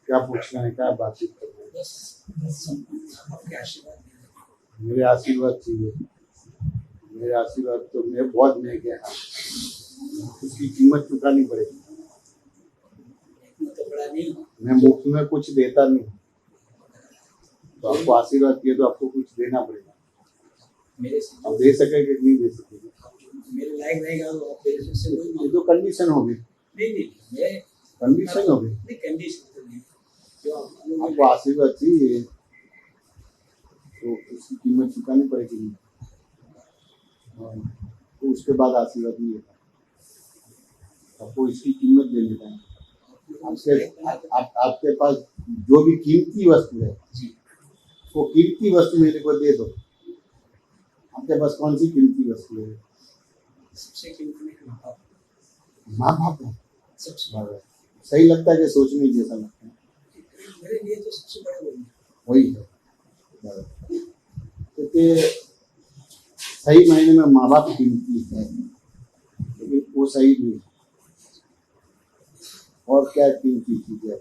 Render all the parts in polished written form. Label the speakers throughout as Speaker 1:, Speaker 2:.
Speaker 1: क्या पूछना है, क्या बातचीत करना है?
Speaker 2: आपके आशीर्वाद
Speaker 1: मेरे आशीर्वाद चाहिए। मेरे आशीर्वाद तो मेरे बहुत महंगे हैं, उसकी कीमत चुकानी पड़ेगी।
Speaker 2: तो बड़ा नहीं।
Speaker 1: मैं मुफ्त में कुछ देता नहीं, तो आपको आशीर्वाद किया तो आपको कुछ देना पड़ेगा।
Speaker 2: मेरे
Speaker 1: आप दे सकेंगे कि नहीं दे सकेंगे?
Speaker 2: मेरे लायक रहेगा तो आप मेरे से
Speaker 1: ये तो कंडीशन होगी।
Speaker 2: नहीं मैं
Speaker 1: कंडीशन होगी।
Speaker 2: नहीं कंडीशन तो नहीं जो
Speaker 1: आपको आशीर्वाद चाहिए तो उसकी कीमत चुकानी पड़ेगी, तो उसके बाद आशीर्वाद नहीं होता। आपको इसकी कीमत देनी है। आपके पास जो भी कीमती वस्तु है वो कीमती वस्तु मेरे को दे दो। आपके पास कौन सी कीमती वस्तु है?
Speaker 2: सबसे कीमती
Speaker 1: माँ बाप है।
Speaker 2: सबसे
Speaker 1: सही लगता है कि सोचने जैसा लगता है?
Speaker 2: मेरे लिए तो सबसे बड़ा
Speaker 1: वही है, क्योंकि सही मायने में माँ बाप कीमती है, लेकिन वो सही नहीं है। और क्या कीमती चीज है?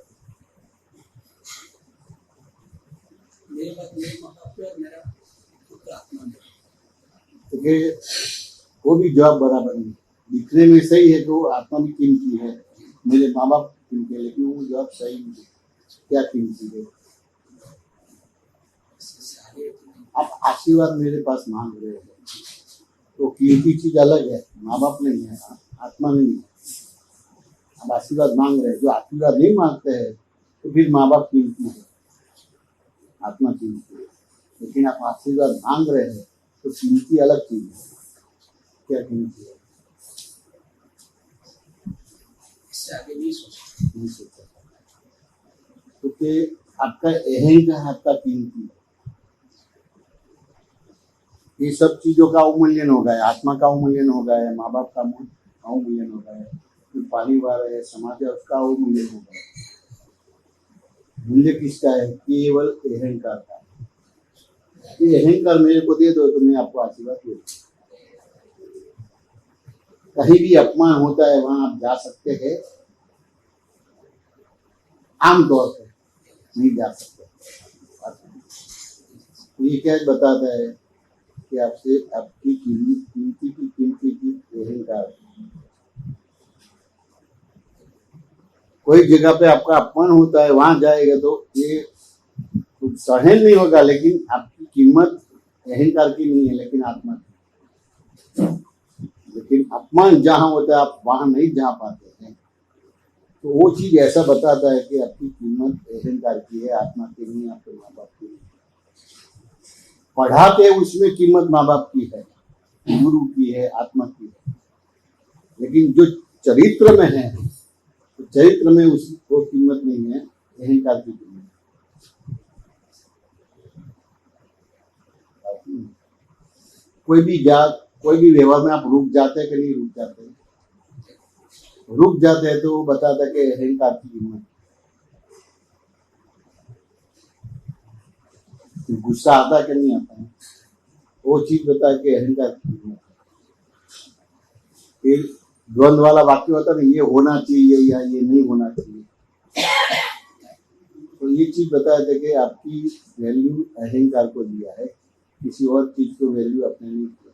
Speaker 2: मेरे माँ बाप और मेरा आत्मा में,
Speaker 1: क्योंकि वो भी जॉब बराबर नहीं। दिखने में सही है तो आत्मा भी कीमती है, मेरे माँ बाप कीमती है, लेकिन वो जॉब सही नहीं है। क्या कीमती है? आप आशीर्वाद मेरे पास मांग रहे हो तो कीमती चीज अलग है, माँ बाप नहीं है, आत्मा नहीं है। आप आशीर्वाद मांग रहे हैं, जो आशीर्वाद नहीं मांगते हैं तो फिर माँ बाप कीमती है, आत्मा कीमती है। लेकिन आप आशीर्वाद मांग रहे हैं तो कीमती अलग चीज है। क्या कीमती है?
Speaker 2: इससे आगे नहीं सोचा
Speaker 1: क्योंकि आपका अहंकार आपका कीमती है। ये सब चीजों का अवमूल्यन हो गया है, आत्मा का अवमूल्यन हो गया है, माँ बाप का अवमूल्यन हो गया है, परिवार है, समाज है, उसका अवमूल्यन हो गया है। मूल्य किसका है? केवल अहंकार का। ये अहंकार मेरे को दे दो तो मैं आपको आशीर्वाद दे दूं। कहीं भी अपमान होता है वहां आप जा सकते हैं, आमतौर पर नहीं जा सकते। ये क्या बताता है कि आपसे आपकी कीमती की अहंकार। कोई जगह पे आपका अपमान होता है वहां जाएगा तो ये कुछ सहन नहीं होगा, लेकिन आपकी कीमत अहंकार की नहीं है, लेकिन आत्मा की। लेकिन अपमान जहां होता है आप वहां नहीं जा पाते हैं, तो वो चीज ऐसा बताता है कि आपकी कीमत अहंकार की है, आत्मा की नहीं, आपके माँ बाप की नहीं। पढ़ाते उसमें कीमत माँ बाप की है, गुरु की है, आत्मा की है, लेकिन जो चरित्र में है, तो चरित्र में उसको कीमत नहीं है, अहंकार की कीमत। कोई भी व्यवहार में आप रुक जाते हैं कि नहीं रुक जाते हैं? रुक जाते हैं तो वो बताता है कि अहंकार की कीमत। गुस्सा आता कि नहीं आता है? वो चीज बता के अहंकार की कीमत। फिर द्वंद्व वाला वाक्य होता है ना, ये होना चाहिए या ये नहीं होना चाहिए, तो ये चीज बताया था कि आपकी वैल्यू अहंकार को दिया है, किसी और चीज को वैल्यू अपने नहीं दिया।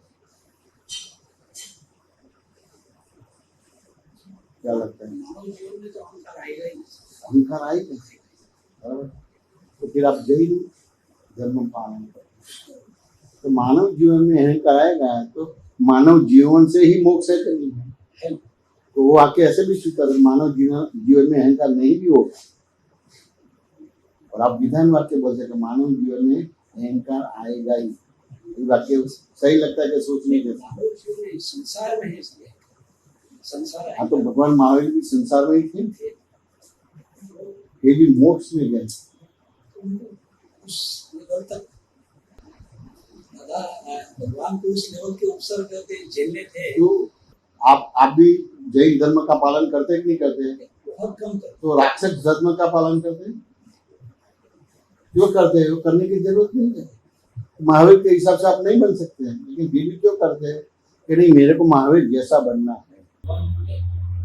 Speaker 1: क्या लगता है? अहंकार आएगा तो फिर आप जैन धर्म पालन करें। तो मानव जीवन में अहंकार आएगा तो मानव जीवन से ही मोक्ष है कि नहीं है? तो वो आके ऐसे भी स्वीकार, मानव जीवन में अहंकार नहीं भी होगा, और आप विधान वाक्य बोलते हैं मानव जीवन में अहंकार आएगा ही। ये वाक्य सही लगता है कि सोचने के
Speaker 2: संसार में है, संसार।
Speaker 1: हाँ, तो भगवान महावीर भी संसार में ही थे, ये भी मोक्ष में गए।
Speaker 2: उस लेवल तक भगवान को उस लेवल के अवसर करके झेलने थे।
Speaker 1: तो आप भी जैन धर्म का पालन करते हैं कि नहीं करते हैं?
Speaker 2: बहुत कम करते।
Speaker 1: तो राक्षस धर्म का पालन करते हैं? क्यों करते हैं? करने की जरूरत नहीं है। महावीर के हिसाब से आप नहीं बन सकते हैं, लेकिन फिर भी क्यों करते हैं कि नहीं मेरे को महावीर जैसा बनना है?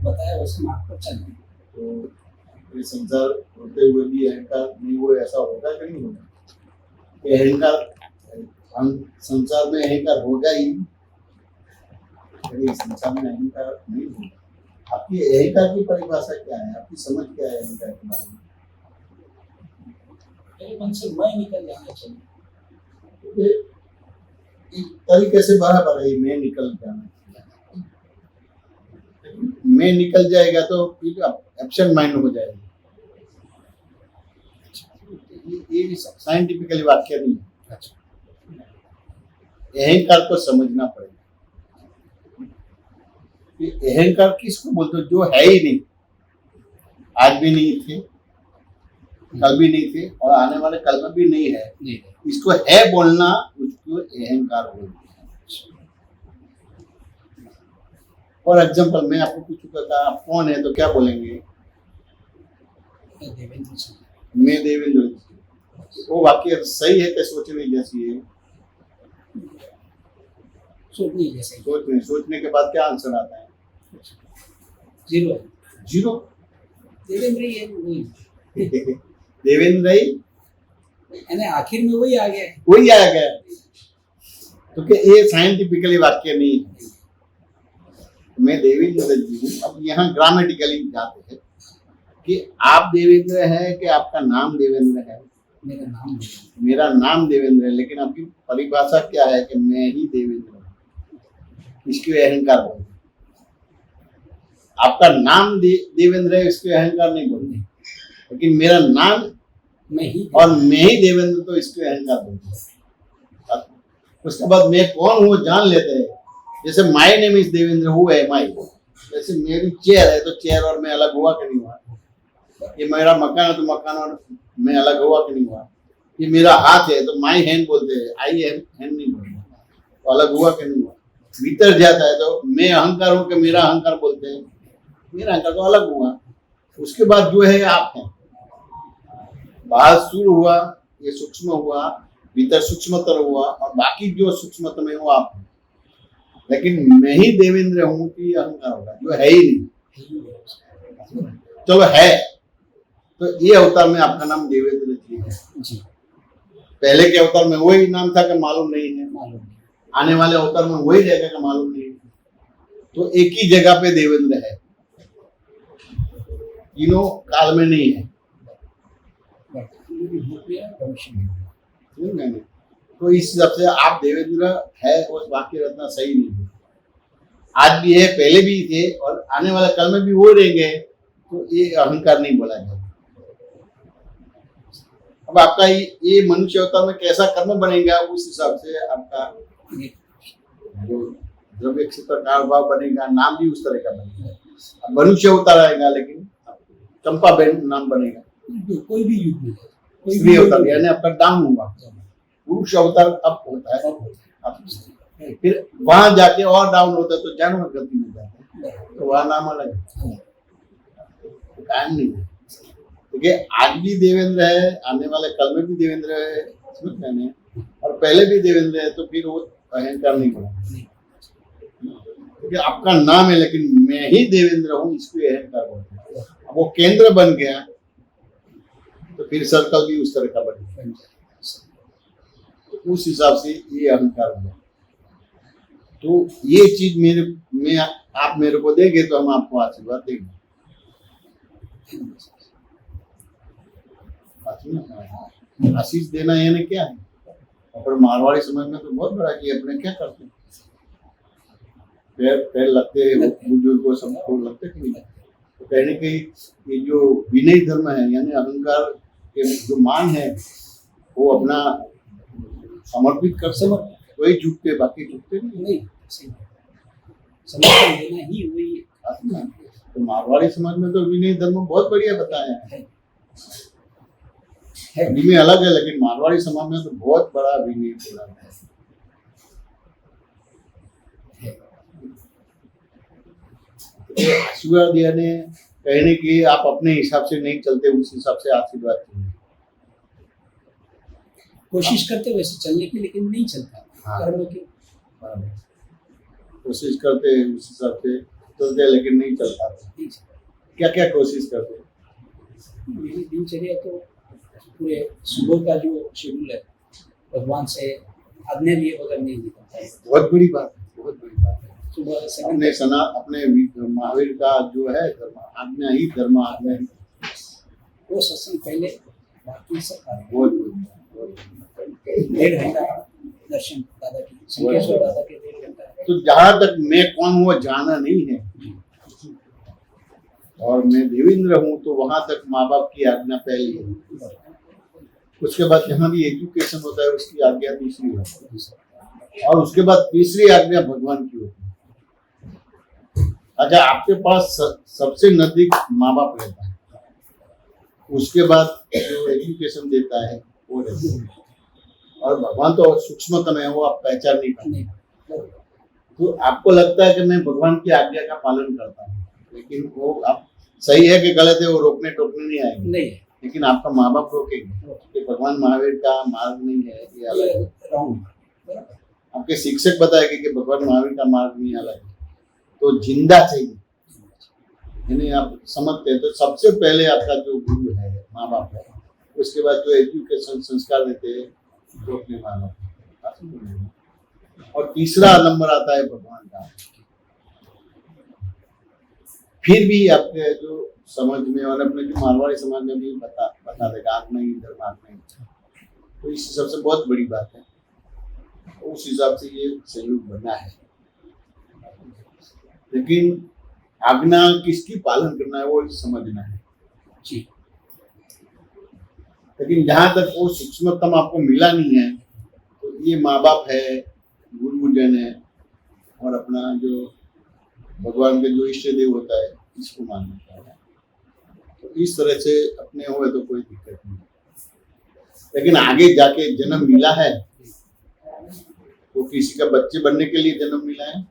Speaker 2: बताया वैसे मार्ग पर चलना।
Speaker 1: तो ये संसार होते हुए भी अहंकार नहीं हुए, ऐसा होगा कि नहीं होगा? ये अहंकार, हम संसार में अहंकार होगा ही, इस संसार में अहंकार नहीं होगा। आपकी अहंकार की परिभाषा क्या है, आपकी समझ क्या है अहंकार के बारे में?
Speaker 2: मेरे मन से मैं निकल जाना चाहिए।
Speaker 1: एक तरीके से बराबर है, मैं निकल जाना, मैं निकल जाएगा तो फिर एब्सेंट माइंड हो जाएगा। ये साइंटिफिकली वाक्य नहीं है। अहंकार को समझना पड़ेगा। ये अहंकार किसको बोलते हो? जो है ही नहीं, आज भी नहीं थे, कल भी नहीं थे और आने वाले कल में भी नहीं है, इसको है बोलना, उसको अहंकार बोलते हैं। फॉर एग्जाम्पल मैं आपको पूछूंगा आप कौन है तो क्या बोलेंगे? मैं देवेंद्र। वो वाक्य सही है कि सोचने जैसी है? सोचने के बाद क्या आंसर आता है?
Speaker 2: जीरो।
Speaker 1: जीरो।
Speaker 2: देवेंद्र ही है, वही
Speaker 1: देवेंद्र ही,
Speaker 2: यानी आखिर में वही आ गया,
Speaker 1: वही आ गया, क्योंकि ये साइंटिफिकली वाक्य नहीं है। मैं देवेंद्र जी हूँ। अब यहाँ ग्रामेटिकली जाते हैं कि आप देवेंद्र है कि आपका नाम देवेंद्र है? मेरा नाम देवेंद्र है, लेकिन आपकी परिभाषा क्या है कि मैं ही देवेंद्र हूँ, इसके अहंकार बोलते। आपका नाम देवेंद्र है, इसके अहंकार नहीं बोलते, लेकिन मेरा नाम
Speaker 2: मैं ही
Speaker 1: और मैं ही देवेंद्र, तो इसके अहंकार बोलते। उसके बाद मैं कौन हूँ जान लेते हैं। जैसे my name is Devendra, who है माई। जैसे मेरी चेयर है तो चेयर और मैं अलग हुआ कि नहीं हुआ? ये मेरा मकान है तो मकान और मैं अलग हुआ कि नहीं हुआ? ये मेरा हाथ है तो माई हैंड बोलते हैं, आई हैंड नहीं बोलते, तो अलग हुआ कि नहीं हुआ? भीतर जाता है तो मैं अहंकार हूँ कि मेरा अहंकार बोलते हैं, मेरा अहंकार तो अलग हुआ। उसके बाद जो है आप हैं, बाहर सूर्य हुआ, ये सूक्ष्म हुआ, भीतर सूक्ष्मतर हुआ और बाकी जो सूक्ष्मतम है वो आप हैं। लेकिन मैं ही देवेंद्र हूँ कि अहंकार होगा, जो है ही नहीं। चलो है तो ये अवतार में आपका नाम देवेंद्र जी है
Speaker 2: जी।
Speaker 1: पहले के अवतार में वही नाम था कि मालूम नहीं है, आने वाले अवतार में वही रहेगा कि मालूम नहीं है। तो एक ही जगह पे देवेंद्र है, तीनों काल में नहीं है। तो इस हिसाब से आप देवेंद्र है, उस वाक्य रचना सही नहीं है। आज भी है, पहले भी थे और आने वाले कल में भी वो रहेंगे, तो ये अहंकार नहीं बोला जाए। अब आपका ये मनुष्य अवतार में कैसा कर्म बनेगा, उस हिसाब से आपका जो द्रव्य क्षेत्र का भाव बनेगा, नाम भी उस तरह का बनेगा। अब मनुष्य अवतार आएगा लेकिन चंपा बहन नाम बनेगा,
Speaker 2: कोई भी युग में
Speaker 1: स्त्री अवतार यानी आपका डाउन हुआ। पुरुष अवतार अब होता है, फिर वहां जाके और डाउन होता है तो जानवर गति में जाता है, तो वहां नाम अलग है, टाइम नहीं है। क्योंकि आज भी देवेंद्र है, आने वाले कल में भी देवेंद्र है, समझ रहे, और पहले भी देवेंद्र है, तो फिर वो अहंकार नहीं बना। क्योंकि आपका नाम है लेकिन मैं ही देवेंद्र हूँ, इसको अहंकार बोलते हैं। अब वो केंद्र बन गया तो फिर सर्कल भी उस तरह का बन गया, तो उस हिसाब से ये अहंकार हुआ। तो ये चीज आप मेरे को देंगे तो हम आपको आशीर्वाद देंगे। आशीष देना यानी क्या है? और मारवाड़ी समाज में तो बहुत बड़ा कि अपने क्या करते हैं, पैर लगते हैं बुजुर्ग को, सबको लगते कि नहीं। तो कहने की ये जो विनय धर्म है यानी अहंकार के जो मान है वो अपना समर्पित कर समर्पित वही झुकते, बाकी झुकते नहीं।
Speaker 2: समर्पण देना ही वही
Speaker 1: है। तो मारवाड़ी समाज में तो विनय धर्म बहुत बढ़िया बताया है, में अलग है, लेकिन मारवाड़ी समाज में तो बहुत बड़ा विनय बोला है। आशीर्वाद यानी कहने की आप अपने हिसाब से नहीं चलते, उस हिसाब से आशीर्वाद चाहिए।
Speaker 2: कोशिश करते वैसे चलने की, लेकिन नहीं चलता।
Speaker 1: हाँ।
Speaker 2: कर्म के
Speaker 1: कोशिश करते उस हिसाब से चलते, लेकिन नहीं चलता। क्या क्या कोशिश करते?
Speaker 2: मेरी दिनचर्या तो पूरे सुबह का जो शेड्यूल है भगवान से आज्ञा लिए बगैर नहीं निकलता है।
Speaker 1: बहुत बड़ी बात है, बहुत बड़ी बात है।
Speaker 2: सुबह 7
Speaker 1: अपने महावीर का जो है धर्म आज्ञा ही धर्म आज्ञा ही।
Speaker 2: वो सत्संग पहले, बाकी सब कार्य।
Speaker 1: बहुत बड़ी।
Speaker 2: 1.5 घंटा दर्शन दादा की, शंकेश्वर दादा के 1.5 घंटा है।
Speaker 1: तो जहां तक मैं कौन हूँ वो जाना नहीं है, और मैं देवेंद्र हूँ, तो वहां तक माँ बाप की आज्ञा पहली है। उसके बाद जहाँ भी एजुकेशन होता है उसकी आज्ञा दूसरी होती है, और उसके बाद तीसरी आज्ञा भगवान की होती है। अगर आपके पास सबसे नजदीक माँ बाप रहता है, उसके बाद जो एजुकेशन देता है वो रहता है, और भगवान तो सूक्ष्मतम है, वो आप पहचान नहीं पाते। तो आपको लगता है कि मैं भगवान की आज्ञा का पालन करता हूँ, लेकिन वो आप सही है कि गलत है वो रोकने टोकने नहीं आएंगे,
Speaker 2: नहीं,
Speaker 1: लेकिन आपका माँ बाप रोकेंगे कि भगवान महावीर का मार्ग नहीं है, ये अलग है।
Speaker 2: राउंड
Speaker 1: आपके शिक्षक बताएंगे कि भगवान महावीर का मार्ग नहीं अलग है, तो जिंदा चाहिए, यानी आप समझते हैं। तो सबसे पहले आपका जो गुरु है माँ बाप है, उसके बाद जो एजुकेशन संस्कार देते हैं जो अपने माँ बाप, और तीसरा नंबर आता है भगवान का। फिर भी आपके जो समझ में, और अपने जो मारवाड़ी समाज में भी बता देगा आत्मा ही धर्म आत्मा ही, तो इस हिसाब से बहुत बड़ी बात है। उस हिसाब से ये संयोग बना है, लेकिन आज्ञा किसकी पालन करना है वो समझना है
Speaker 2: जी।
Speaker 1: लेकिन जहां तक वो सूक्ष्मतम आपको मिला नहीं है, तो ये माँ बाप है, गुरुजन है, और अपना जो भगवान के जो इष्ट देव होता है इसको मानना चाहिए। तो इस तरह से अपने हुए तो कोई दिक्कत नहीं, लेकिन आगे जाके जन्म मिला है, तो किसी का बच्चे बनने के लिए जन्म मिला है,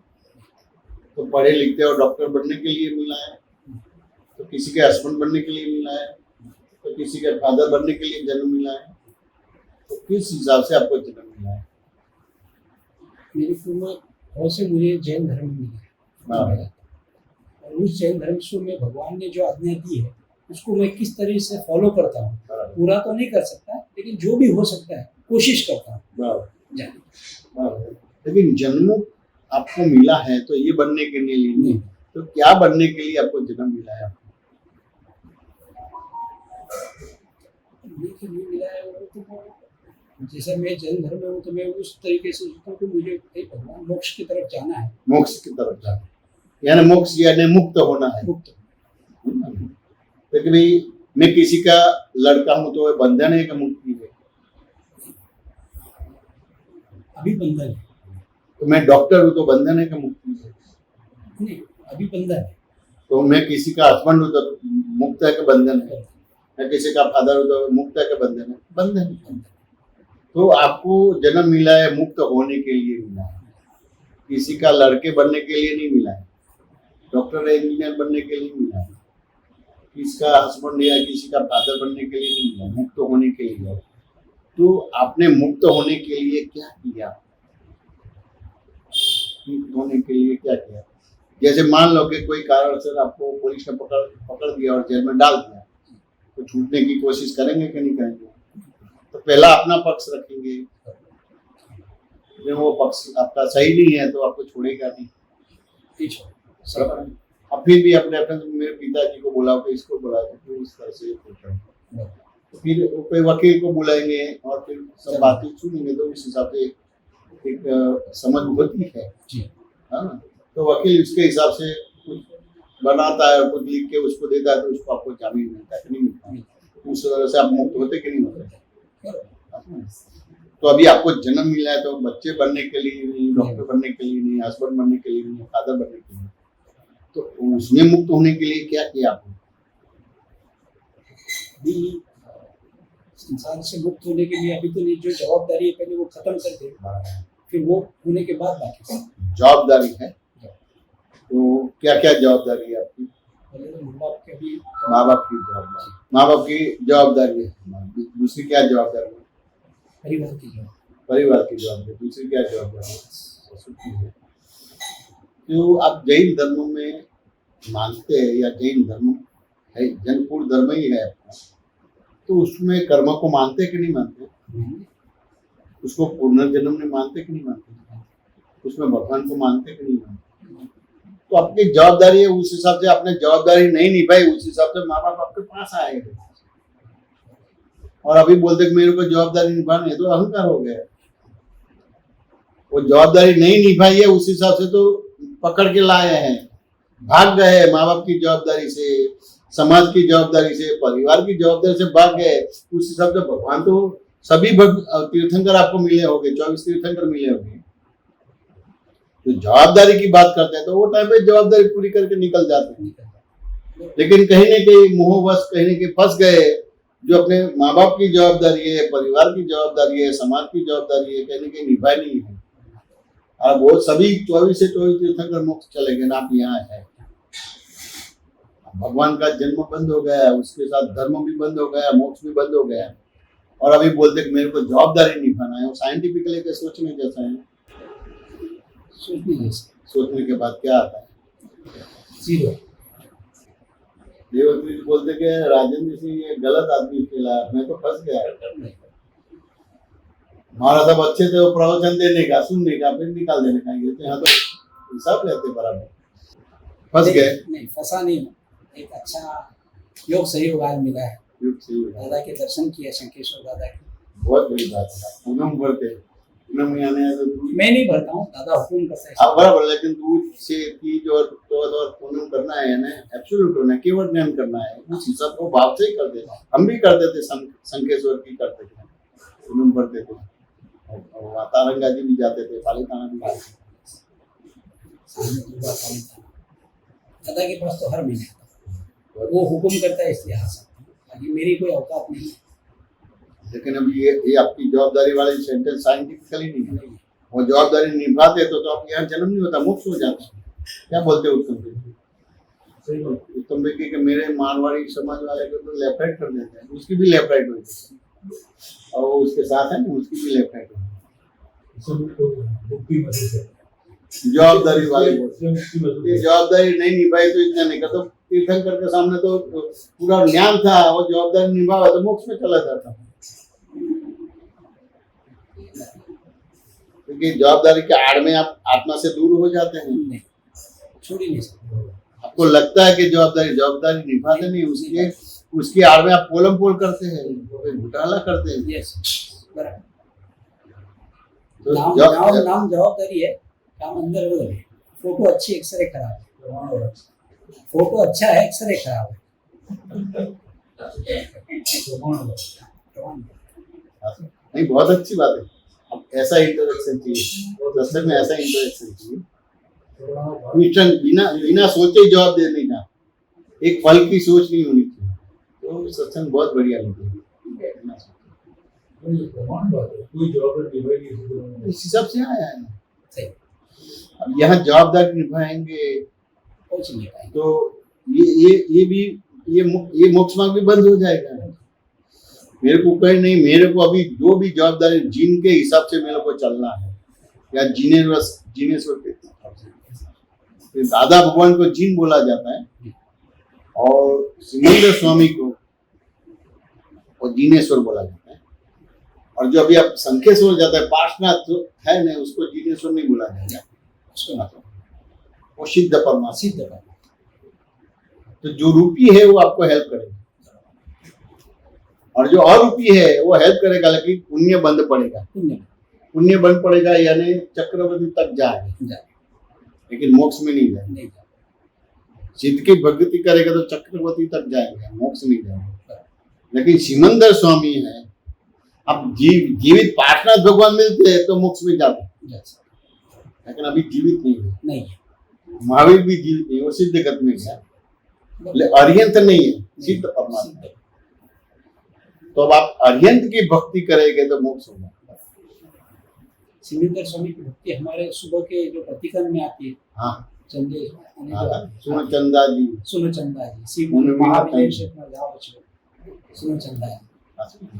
Speaker 1: तो पढ़े लिखते और डॉक्टर बनने के लिए मिला है, तो किसी के हस्बैंड बनने के लिए मिला है, तो किसी के फादर बनने के लिए जन्म मिला है। तो किस हिसाब से आपको जन्म मिला है?
Speaker 2: मेरी पूर्व से मुझे जैन धर्म मिला है, और उस जैन धर्म से में भगवान ने जो आज्ञा दी है उसको मैं किस तरह से फॉलो करता हूँ। पूरा तो नहीं कर सकता, लेकिन जो भी हो सकता है कोशिश करता हूँ जाने।
Speaker 1: लेकिन जन्म आपको मिला है तो ये बनने के लिए नहीं, तो क्या बनने के लिए आपको जन्म मिला है?
Speaker 2: मिला है वो तो जैसे मैं जैन धर्म में हूँ, तो मैं उस तरीके से सोचता हूँ कि मुझे भगवान मोक्ष की तरफ जाना है।
Speaker 1: मोक्ष की तरफ जाना, यानी मोक्ष यानी मुक्त होना है।
Speaker 2: मुक्त।
Speaker 1: लेकिन मैं किसी का लड़का हूँ तो बंधन है कि मुक्ति है?
Speaker 2: अभी बंधन है।
Speaker 1: तो मैं डॉक्टर हूँ तो बंधन है कि मुक्ति है?
Speaker 2: नहीं, अभी बंधन है।
Speaker 1: तो मैं किसी का हस्बैंड हूँ तो मुक्त है कि बंधन है? मैं किसी का फादर हूँ तो मुक्त है कि बंधन है? बंधन है। तो आपको जन्म मिला है मुक्त होने के लिए मिला है, किसी का लड़के बनने के लिए नहीं मिला है, डॉक्टर इंजीनियर बनने के लिए मिला है, किसी का हस्बैंड या किसी का फादर बनने के लिए नहीं मिला, मुक्त होने के लिए। तो आपने मुक्त होने के लिए क्या किया? मुक्त होने के लिए क्या किया? जैसे मान लो कि कोई कारण से आपको पुलिस ने पकड़ दिया और जेल में डाल दिया, तो छूटने की कोशिश करेंगे कि नहीं करेंगे? तो पहला अपना पक्ष रखेंगे, वो पक्ष आपका सही नहीं है तो आपको छोड़ेगा नहीं। अब फिर भी अपने मेरे पिताजी को बुलाओ, कि इसको बुलाओ, तो इस तरह से तो फिर कोई वकील को बुलाएंगे और फिर सब बातें सुनेंगे, तो इस हिसाब से एक समझ होती है। हाँ, तो वकील उसके हिसाब से कुछ बनाता है और कुछ लिख के उसको देता है, तो उसको आपको जामीन मिलता है कि नहीं मिलता? उस तरह से आप मुक्त होते कि नहीं होते? तो अभी आपको जन्म मिला है तो बच्चे बनने के लिए नहीं, डॉक्टर बनने के लिए नहीं, हस्बैंड बनने के लिए नहीं, फादर बनने के लिए, तो उसमें मुक्त होने के लिए क्या किया आपने?
Speaker 2: अभी संसार से मुक्त होने के लिए अभी तो नहीं, जो जवाबदारी है पहले वो खत्म कर दे, फिर वो होने के बाद बाकी
Speaker 1: जवाबदारी है। तो क्या क्या जवाबदारी है आपकी? माँ बाप की जवाबदारी, माँ बाप की जवाबदारी है। दूसरी क्या जवाबदारी है? परिवार की जवाबदारी। दूसरी क्या जवाबदारी है? तो आप जैन धर्म में मानते हैं या जैन धर्म है, जनपूर्ण धर्म ही है अपना, तो उसमें कर्म को मानते कि नहीं मानते? उसको पुनर्जन्म में मानते कि नहीं मानते? उसमें भगवान को मानते कि नहीं मानते? तो आपकी जवाबदारी है, उस हिसाब से आपने जवाबदारी नहीं निभाई, उस हिसाब से माँ बाप आपके पास आएंगे। और अभी बोलते कि मेरे को जवाबदारी निभानी है, तो अहंकार हो गया। वो जवाबदारी नहीं निभाई है, उस हिसाब से तो पकड़ के लाए हैं, भाग गए हैं माँ बाप की जवाबदारी से, समाज की जवाबदारी से, परिवार की जवाबदारी से भाग गए। उस हिसाब से भगवान तो सभी तीर्थंकर आपको मिले होंगे, 24 तीर्थंकर मिले होंगे। तो जवाबदारी की बात करते हैं तो वो टाइम पे जवाबदारी पूरी करके निकल जाते हैं, लेकिन कहीं ना कहीं मोहवश कहीं ना कहीं फंस गए। जो अपने माँ बाप की जवाबदारी है, परिवार की जवाबदारी है, समाज की जवाबदारी है, कहीं ना कहीं निभाई नहीं है। अब वो सभी 24 से 24 तीर्थंकर मोक्ष चले गए ना, आप यहाँ है। भगवान का जन्म बंद हो गया, उसके साथ धर्म भी बंद हो गया, मोक्ष भी बंद हो गया, और अभी बोलते कि मेरे को जवाबदारी निभाना है। वो साइंटिफिकली के सोचने जैसा है, सोचने के बाद क्या आता है?
Speaker 2: जीरो।
Speaker 1: देवत्री बोलते कि राजेंद्र सिंह ये गलत आदमी खेला, मैं तो फंस गया। हमारा सब अच्छे थे, वो प्रवचन देने का, सुनने का, फिर निकाल देने का, ये तो यहाँ तो हिसाब लेते बराबर। फंस गए?
Speaker 2: नहीं, फंसा नहीं हूँ। एक अच्छा योग सहयोग आज मिला है, दादा के दर्शन किए, शंकेश्वर दादा के।
Speaker 1: बहुत बड़ी बात है। पूनम भरते, पूनम में आने तो
Speaker 2: मैं नहीं भरता हूँ, दादा हुकुम करता है।
Speaker 1: हाँ बराबर, लेकिन दूध से तीज और पूनम करना है ना, एब्सोल्यूट होना, केवल ज्ञान करना है, उस हिसाब को भाव से ही कर देना। हम भी करते थे, शंकेश्वर की करते थे, पूनम भरते थे, और तारंगा जी भी जाते थे, पालीताना भी जाते थे।
Speaker 2: दादा के पास तो हर महीने आता हूं। वो हुकुम करता है इसलिए आ सकता हूँ, बाकी मेरी कोई औकात नहीं है।
Speaker 1: लेकिन अभी ये आपकी जवाबदारी वाली सेंटेंस साइंटिफिकली नहीं है। वो जवाबदारी निभाते तो आप यहाँ जन्म नहीं होता, मोक्ष हो जाता। क्या बोलते हो उत्तम बेकी? उत्तम बेकी के मेरे मारवाड़ी समाज वाले को तो लेफ्ट राइट कर देते हैं, उसकी भी लेफ्ट राइट होती है, और वो उसके साथ है ना, उसकी भी लेफ्ट राइट होती है। जवाबदारी वाले ये जवाबदारी नहीं निभाई तो इतना नहीं करता। तीर्थंकर के सामने तो पूरा ज्ञान था, वो जवाबदारी निभावा तो मोक्ष में चला जाता, क्योंकि जवाबदारी के आड़ में आप आत्मा से दूर हो जाते हैं,
Speaker 2: छोड़ ही नहीं सकते।
Speaker 1: आपको लगता है कि जवाबदारी निभाते नहीं, उसकी आड़ में आप पोलम पोल करते हैं, घोटाला करते हैं।
Speaker 2: यस, बराबर।
Speaker 1: तो
Speaker 2: नाम जवाबदारी है, काम अंदर वो है। फोटो अच्छी, एक्सरे खराब है। फोटो अच्छा है, एक्सरे खराब है।
Speaker 1: नहीं, बहुत अच्छी बात है। अब ऐसा इंटरेक्शन चाहिए, सत्संग में ऐसा इंटरेक्शन चाहिए, बिना सोचे जवाब देने का, एक पल की सोच नहीं होनी चाहिए, तो सत्संग बहुत बढ़िया लगता है। इस हिसाब से आया है। अब यहाँ जवाबदारी निभाएंगे तो ये मोक्ष मार्ग भी बंद हो जाएगा। मेरे को कहीं नहीं, मेरे को अभी जो भी जवाबदारी जीन के हिसाब से मेरे को चलना है, या जीनेश्वर के हिसाब से। दादा भगवान को जीन बोला जाता है, और सिमंदर स्वामी को और जीनेश्वर बोला जाता है, और जो अभी आप शंखेश्वर जाता है, पार्श्वनाथ जो है ना, उसको जीनेश्वर नहीं बोला जाता, उसको मतलब वो सिद्ध परमात्मा। तो जो रूपी है वो आपको हेल्प करेगा, और जो अरूपी है वो हेल्प करेगा, लेकिन पुण्य बंद पड़ेगा। पुण्य बंद पड़ेगा यानी चक्रवर्ती तक जाएगा, लेकिन मोक्ष में नहीं जाएगा। सिद्ध की भक्ति करेगा तो चक्रवर्ती तक जाएगा, मोक्ष नहीं जाएगा। लेकिन सिमंदर स्वामी है, अब जीवित पार्श्वनाथ भगवान मिलते हैं तो मोक्ष में जाते हैं, लेकिन अभी जीवित नहीं है। महावीर भी जीवित नहीं, वो सिद्ध गत में गया, अर्यंत नहीं है, सिद्ध परमात्मा। तो अब आप अर्यंत की भक्ति करेंगे तो मोक्ष होगा।
Speaker 2: सिमंदर स्वामी की भक्ति हमारे सुबह के जो प्रतिक्रम में आती है। हाँ, चंदे
Speaker 1: सुनचंदा जी,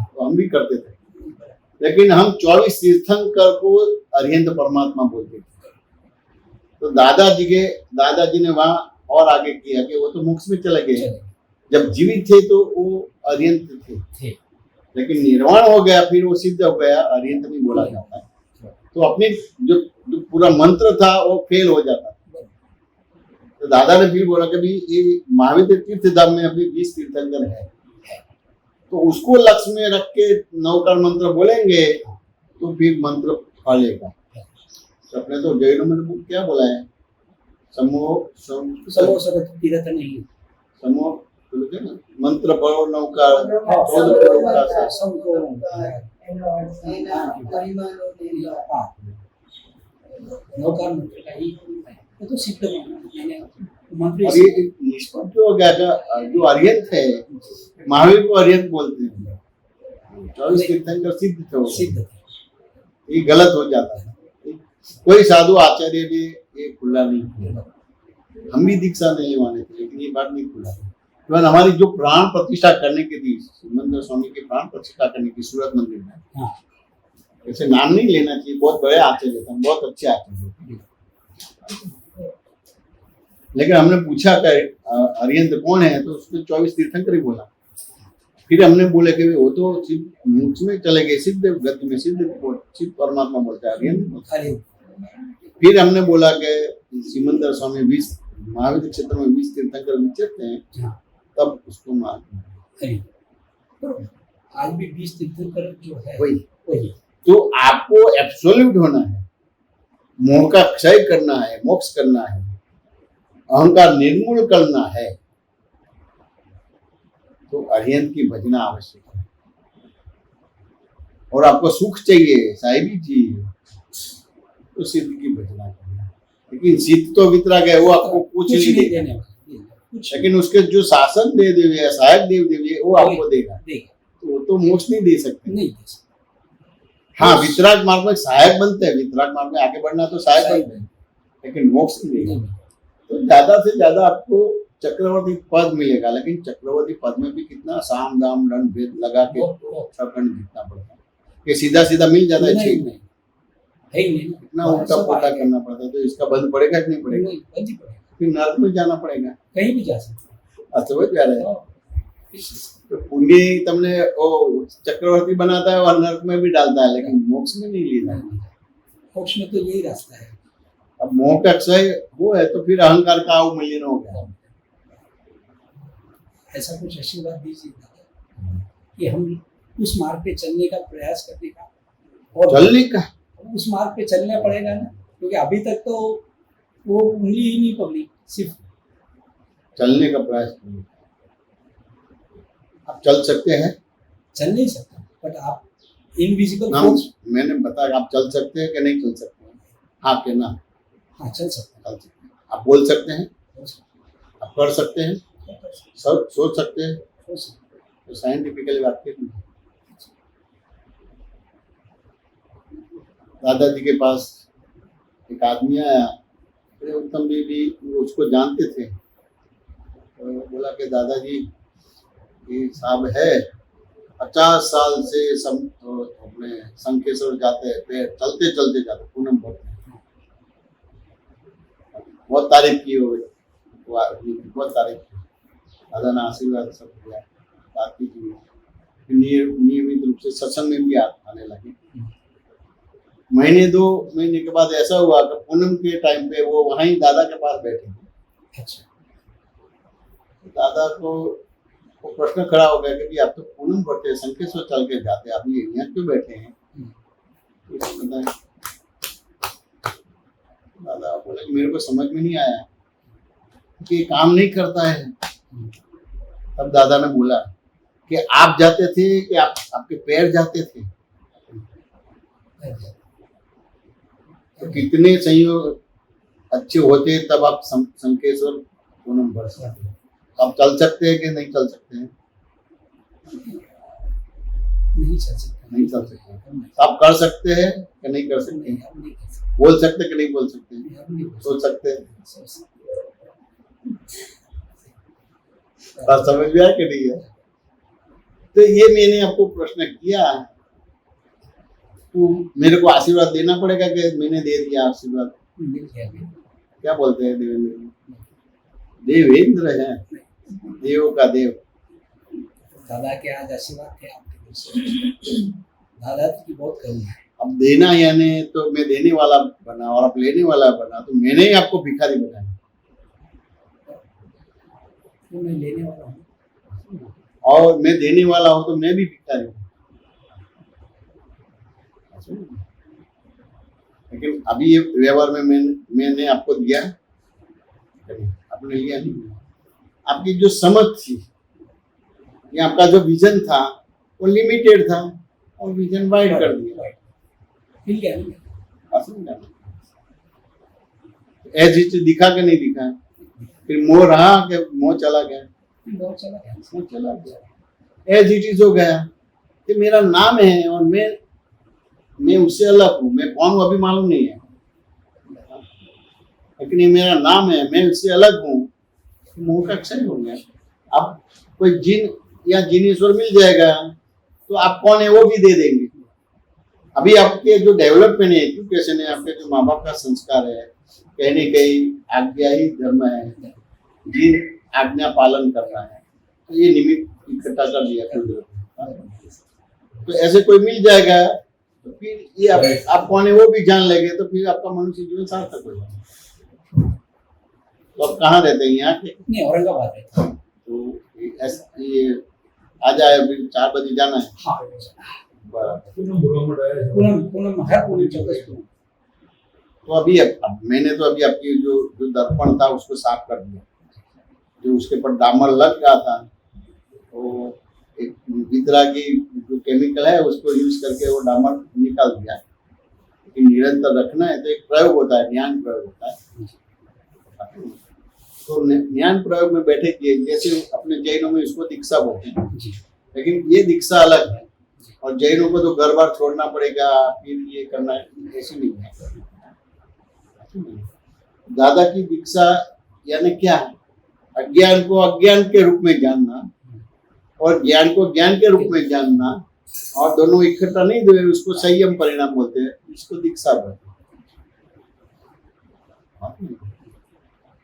Speaker 1: तो हम भी करते थे, लेकिन हम 24 तीर्थंकर को अर्यंत परमात्मा बोलते थे। तो दादाजी ने वहां और आगे किया कि वो तो मोक्ष में चले गए, जब जीवित थे तो वो अर्यंत थे, लेकिन निर्वाण हो गया फिर वो सिद्ध हो गया, अर्यंत नहीं बोला जाता है। तो अपने जो जो पूरा मंत्र था वो फेल हो जाता। तो दादा ने फिर बोला कि भाई ये महावीर तीर्थ धाम में अभी 20 तीर्थंकर है, तो उसको लक्ष्य में रख के 9 कार मंत्र बोलेंगे तो फिर मंत्र फलेगा। तो अपने तो जैनों में तो क्या बोला है, समूह
Speaker 2: सरस्वती तीर्थ नहीं
Speaker 1: समूह बोलते हैं ना, मंत्र पढ़ो 9 कार 14 करोड़ का
Speaker 2: सबको नौकार मंत्र का ही वो तो सिद्ध मैंने मंत्र
Speaker 1: और ये निष्पन्न जो हो गया था, जो अर्यंत है महावीर को अर्यंत बोलते हैं, 24 तीर्थंकर सिद्ध थे वो,
Speaker 2: सिद्ध थे।
Speaker 1: ये गलत हो जाता है। कोई साधु आचार्य भी ये खुला नहीं किया, हम भी दीक्षा नहीं माने थे, लेकिन ये बात नहीं खुला। तो हमारी जो प्राण प्रतिष्ठा करने की थी, सिमंदर स्वामी की प्राण प्रतिष्ठा करने की सूरत मंदिर में,
Speaker 2: हाँ।
Speaker 1: ऐसे नाम नहीं लेना चाहिए, बहुत बड़े आचार्य थे, बहुत अच्छे आचार्य थे, लेकिन हमने पूछा कि अर्यंत कौन है, तो उसने 24 तीर्थंकर ही बोला। फिर हमने बोले कि वो तो सिर्फ मोक्ष में चले गए, सिद्ध गति में, सिद्ध परमात्मा बोलता है, अर्यंत बोलता है। फिर हमने बोला कि सिमंदर स्वामी 20 महावीर क्षेत्र में 20 तीर्थंकर विचरते हैं, तब उसको मार।
Speaker 2: आज भी 20 तीर्थंकर जो है
Speaker 1: वही तो आपको एब्सोल्यूट होना है, मोह का क्षय करना है, मोक्ष करना है, अहंकार निर्मूल करना है, तो अर्यंत की भजना आवश्यक है। और आपको सुख चाहिए, साहिबी चाहिए, तो सिद्ध की भजना करना। लेकिन सिद्ध तो वितराग है, वो आपको कुछ नहीं देगा, लेकिन उसके जो शासन दे देवे, सहायक देव देवी, वो आपको देगा। तो वो तो मोक्ष नहीं दे सकते। हाँ, वितराग मार्ग में सहायक बनते हैं, वितराग मार्ग में आगे बढ़ना तो सहायक बनते हैं, लेकिन मोक्ष नहीं देगा। तो ज्यादा से ज्यादा आपको चक्रवर्ती पद मिलेगा, लेकिन चक्रवर्ती पद में भी कितना साम दाम दंड भेद लगा के खंड जीतना पड़ता है, कि सीधा सीधा मिल जाता है, ठीक नहीं, कितना उल्टा पुल्टा करना पड़ता है। तो इसका बंद पड़ेगा कि नहीं पड़ेगा? फिर नर्क में जाना पड़ेगा,
Speaker 2: कहीं भी जा सकते।
Speaker 1: समझ जा रहे हैं? तो पुण्य तुमने वो चक्रवर्ती बनाता है और नर्क में भी डालता है, लेकिन मोक्ष में नहीं लेता।
Speaker 2: मोक्ष में तो यही रास्ता है।
Speaker 1: अब मोह का क्षय वो है, तो फिर अहंकार का अवमूल्यन हो गया।
Speaker 2: ऐसा कुछ आशीर्वाद दीजिए कि हम उस मार्ग पे चलने का प्रयास करने का, और
Speaker 1: चलने का
Speaker 2: उस मार्ग पे चलना पड़ेगा ना, क्योंकि अभी तक तो वो उंगली ही नहीं पकड़ी, सिर्फ
Speaker 1: चलने का प्रयास करिए। आप चल सकते हैं?
Speaker 2: चल नहीं सकते, बट आप इनविजिबल
Speaker 1: फोर्स, मैंने बताया, आप चल सकते हैं कि नहीं चल सकते हैं? हाँ के ना?
Speaker 2: हाँ, चल सकते हैं।
Speaker 1: आप बोल सकते हैं, आप कर सकते हैं, सब सोच सकते हैं, तो साइंटिफिकली बात करें। दादाजी के पास एक आदमी आया, उत्तम भी उसको जानते थे, तो बोला कि दादाजी ये साहब है 50 साल से अपने संकेश्वर जाते हैं, पैर चलते चलते जाते, पूनम पढ़ते हैं। बहुत तारीफ की हो, बहुत तारीफ की, दादा ने आशीर्वाद सब दिया, बात की। नियमित रूप से सत्संग में भी आने लगे। महीने 2 महीने के बाद ऐसा हुआ कि पूनम के टाइम पे वो वहां ही दादा के पास बैठे थे। अच्छा, दादा को वो प्रश्न खड़ा हो गया कि आप तो पूनम पढ़ते हैं, संकेश्वर चल के जाते हैं, आप ये यहाँ क्यों बैठे हैं? दादा बोले मेरे को समझ में नहीं आया कि काम नहीं करता है। तब दादा ने बोला कि आप जाते थे कि आपके पैर जाते थे? तो कितने संयोग अच्छे होते तब आप संकेश्वर पूनम पढ़ सकते। आप चल सकते हैं कि नहीं चल सकते हैं?
Speaker 2: नहीं चल सकते,
Speaker 1: नहीं चल सकते। आप कर सकते हैं कि नहीं कर सकते? बोल सकते कि नहीं बोल सकते? सोच सकते हैं? बात समझ में आया कि नहीं है? तो ये मैंने आपको प्रश्न किया, तो मेरे को आशीर्वाद देना पड़ेगा कि मैंने दे दिया आशीर्वाद? क्या बोलते हैं देवेंद्र? देवेंद्र है, देव का देव।
Speaker 2: दादा के आज आशीर्वाद थे आपके घर से, दादा की बहुत कमी है।
Speaker 1: अब देना यानी तो मैं देने वाला बना और आप लेने वाला बना, तो मैंने ही आपको भिखारी बनाया
Speaker 2: तो मैं लेने वाला हूँ,
Speaker 1: और मैं देने वाला हूं तो मैं भी भिखारी हूँ। लेकिन अभी ये व्यवहार में मैंने आपको दिया, आपने लिया नहीं। आपकी जो समझ थी या आपका जो विजन था वो लिमिटेड था और विजन वाइड कर दिया।
Speaker 2: मिल गया नहीं,
Speaker 1: एज इट दिखा के नहीं दिखा, फिर मोह रहा कि मोह चला गया,
Speaker 2: बहुत चला गया।
Speaker 1: मोह चला गया, एज इट इज हो गया कि मेरा नाम है और मैं उससे अलग हूँ, मैं कौन हूँ अभी मालूम नहीं है, लेकिन ये मेरा नाम है, मैं उससे अलग हूँ, मोह का क्षय हो गया। अब कोई जिन या जिनेश्वर मिल जाएगा तो आप कौन है वो भी दे देंगे। अभी आपके जो डेवलपमेंट है, एजुकेशन है, आपके जो माँ बाप का संस्कार है, कहीं न कहीं आज्ञा ही धर्म है, जिन आज्ञा पालन कर रहा है, तो ये निमित्त इकट्ठा कर दिया कुदरत। तो ऐसे कोई मिल जाएगा तो फिर ये आप कौन है वो भी जान लेंगे, तो फिर आपका मनुष्य जीवन सार्थक हो जाएगा। तो आप कहाँ रहते हैं? यहाँ के?
Speaker 2: नहीं, औरंगाबाद रहता हूँ।
Speaker 1: तो ये आ जाए, अभी 4 बजे जाना है।
Speaker 2: हाँ,
Speaker 1: बराबर।
Speaker 2: पूनम हर पूनम 14 पूनम।
Speaker 1: तो अभी अब मैंने तो अभी आपकी जो दर्पण था उसको साफ कर दिया, जो उसके ऊपर डामर लग गया था, तो एक वितरा की जो केमिकल है उसको यूज करके वो डामर निकाल दिया। लेकिन निरंतर रखना है तो एक प्रयोग होता है, ज्ञान प्रयोग होता है। तो ज्ञान प्रयोग में बैठे किए, जैसे अपने जैनों में इसको दीक्षा बोलते हैं, लेकिन ये दीक्षा अलग है और जैनों को तो घर बार छोड़ना पड़ेगा, फिर ये करना है, ऐसी नहीं है। दादा की दीक्षा यानी क्या है? अज्ञान को अज्ञान के रूप में जानना और ज्ञान को ज्ञान के रूप में जानना, और दोनों इकट्ठा नहीं दे, उसको संयम परिणाम बोलते हैं, इसको दीक्षा बोलते हैं।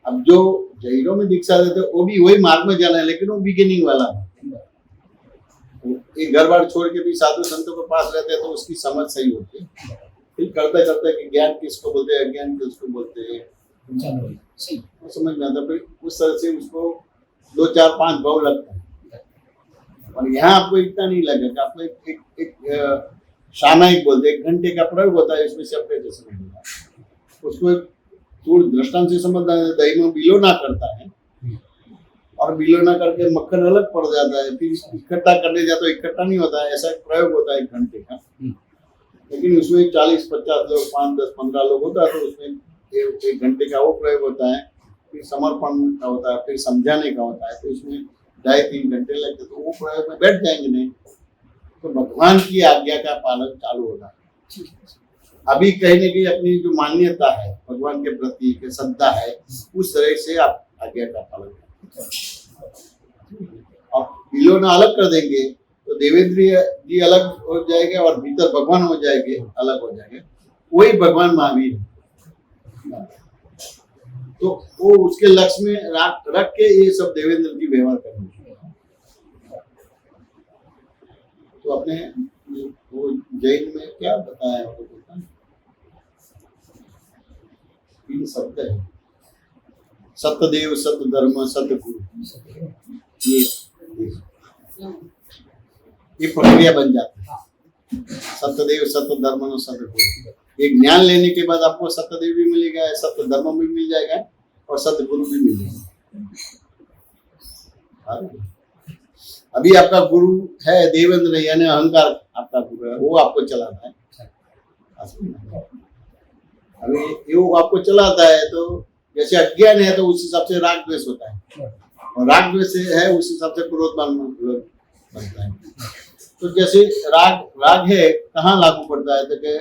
Speaker 1: अब जो जैनों में दीक्षा देते वो भी वही मार्ग में जाना है, लेकिन वो बिगिनिंग वाला है। एक घर बार छोड़ के भी साधु संतों के पास रहते हैं तो उसकी समझ सही होती है। फिर करते करते कि ज्ञान किसको बोलते हैं, अज्ञान किसको बोलते हैं, वो समझ में आता। फिर उस तरह से उसको 2, 4, 5 भाव लगता है। और यहाँ आपको इतना नहीं लगेगा, आपको एक सामयिक बोलते हैं, 1 घंटे का प्रयोग होता है, इसमें से अपने जैसे समझना उसको थोड़ी दृष्टांत से समझना है। दही में बिलोना करता है और बिलोना करके मक्खन अलग पड़ जाता है, फिर इकट्ठा करने जाते तो इकट्ठा नहीं होता है, ऐसा एक प्रयोग होता है 1 घंटे का। लेकिन उसमें 40, 50 लोग, 5, 10, 15 लोग होता है, तो उसमें 1 घंटे का वो प्रयोग होता है, फिर समर्पण का होता है, फिर समझाने का होता है, तो इसमें 2.5-3 घंटे लगते। तो वो प्रयोग में बैठ जाएंगे नहीं तो भगवान की आज्ञा का पालन चालू होगा। अभी कहीं न कहीं अपनी जो मान्यता है भगवान के प्रति, के श्रद्धा है, उस तरह से आप आज्ञा का पालन करें। आप बिलोना अलग कर देंगे तो देवेंद्र जी अलग हो जाएंगे और भीतर भगवान हो जाएंगे, अलग हो जाएंगे। वही भगवान महावीर है। तो वो उसके लक्ष्य में रख के ये सब देवेंद्र जी व्यवहार करने। तो अपने वो जैन में क्या बताया, 3 शब्द है, सत्यदेव, सत्य धर्म, सत्य गुरु। ये प्रक्रिया बन जाती है। सत्यदेव, सत्य धर्म और सत्य गुरु। एक ज्ञान लेने के बाद आपको सत्यदेव भी मिलेगा, सत्य धर्म भी मिल जाएगा और सत्य गुरु भी मिल जाएगा। अभी आपका गुरु है देवेंद्र, यानी अहंकार आपका गुरु है, वो आपको चलाता है। अभी वो आपको चलाता है तो जैसे अज्ञान है तो उस हिसाब से राग द्वेष होता है, और राग द्वेष है उस हिसाब से क्रोध बनता है। तो जैसे राग है कहाँ लागू पड़ता है, तो कि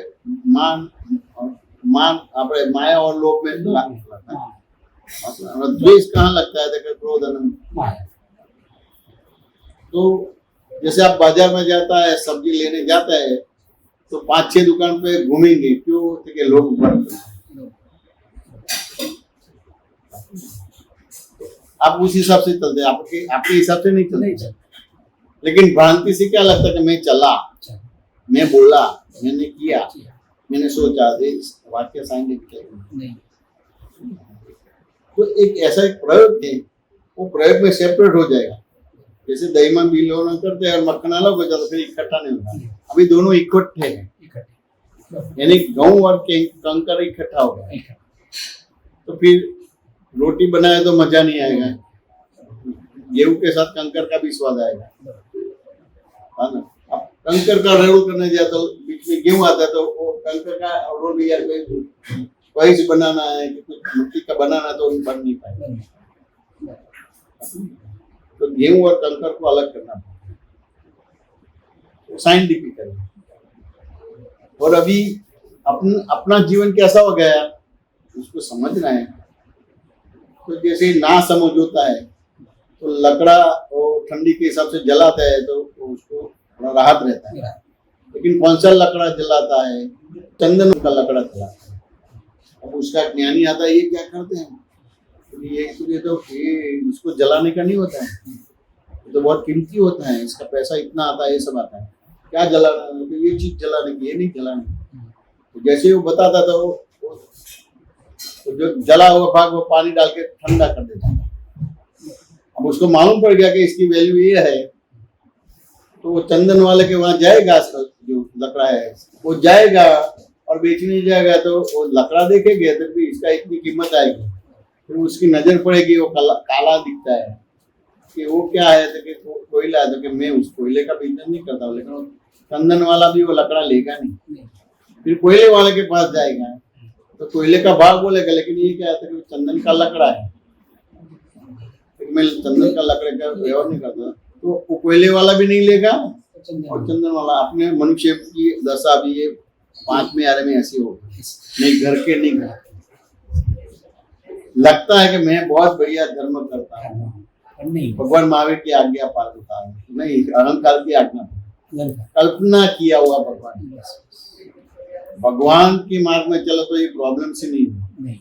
Speaker 1: मान अपने माया और लोभ में लागू पड़ता है। और द्वेष कहाँ लगता है, तो कि क्रोध और तो जैसे आप बाजार में जाता है, सब्जी लेने जाता है तो 5-6 दुकान पे घूमेंगे, क्यों? क्योंकि लोग बढ़ते हैं। आप उस हिसाब से चलते हैं, आपके हिसाब से नहीं चलते। लेकिन भ्रांति से क्या लगता है कि मैं चला,
Speaker 2: अच्छा,
Speaker 1: मैं बोला, मैंने किया,
Speaker 2: किया,
Speaker 1: मैंने सोचा, इस वाक्य साइंटिफिक है।
Speaker 2: नहीं,
Speaker 1: तो एक ऐसा एक प्रयोग है, वो प्रयोग में सेपरेट हो जाएगा। जैसे दही में मिलोना करते हैं और मक्खन अलग हो जाता, फिर इकट्ठा नहीं होता। अभी दोनों इकट्ठे हैं,
Speaker 2: इकट्ठे,
Speaker 1: यानी गेहूं और कंकर इकट्ठा हो गया,
Speaker 2: इकट्ठे,
Speaker 1: तो फिर रोटी बनाए तो मजा नहीं आएगा, गेहूं के साथ कंकर का भी स्वाद आएगा, है ना। अब कंकर का रोल करने जाए तो बीच में गेहूं आता है, तो वो कंकर का रोल यार कोई से बनाना है कि कुछ मिट्टी का बनाना है, तो बन नहीं पाएगा। तो गेहूं और कंकर को अलग करना पड़ता है, साइंटिफिक है। और अभी अपना जीवन कैसा हो गया उसको समझना है। तो जैसे ना समझ होता है, तो लकड़ा वो ठंडी के हिसाब से जलाता है, तो उसको थोड़ा राहत रहता है। लेकिन कौन सा लकड़ा जलाता है? चंदन का लकड़ा जलाता है। अब उसका ज्ञानी आता है, ये क्या करते हैं, ये इसको जलाने का नहीं होता है, ये तो बहुत कीमती होता है, इसका पैसा इतना आता है, ये सब आता है, क्या जलाना है? तो ये चीज जलाने की, ये नहीं जलाने। तो जैसे वो बताता था, वो जो जला हुआ भाग वो पानी डाल के ठंडा कर देता है। अब उसको मालूम पड़ गया कि इसकी वैल्यू ये है, तो वो चंदन वाले के वहां जाएगा, जो लकड़ा है वो जाएगा और बेचने जाएगा, तो वो लकड़ा देखेगा तो भी इसका इतनी कीमत आएगी, फिर उसकी नजर पड़ेगी, वो काला दिखता है कि वो क्या है, तो कि कोयला है, तो कि मैं उस कोयले का बिजनेस नहीं करता हूँ, लेकिन चंदन वाला भी वो लकड़ा लेगा नहीं, फिर कोयले वाले के पास जाएगा, तो कोयले का भाव बोलेगा, लेकिन ये क्या है कि चंदन का लकड़ा है, मैं चंदन का लकड़े का व्यवहार नहीं करता, तो वो कोयले वाला भी नहीं लेगा और चंदन वाला। अपने मनुष्य की दशा भी ये 5 में 11 में ऐसी हो, नहीं घर के नहीं घर, लगता है कि मैं बहुत बढ़िया धर्म करता हूँ, भगवान महावीर की आज्ञा पालता हूँ, नहीं, अहंकार की आज्ञा, कल्पना किया हुआ भगवान के मार्ग में चलो तो ये प्रॉब्लम से नहीं।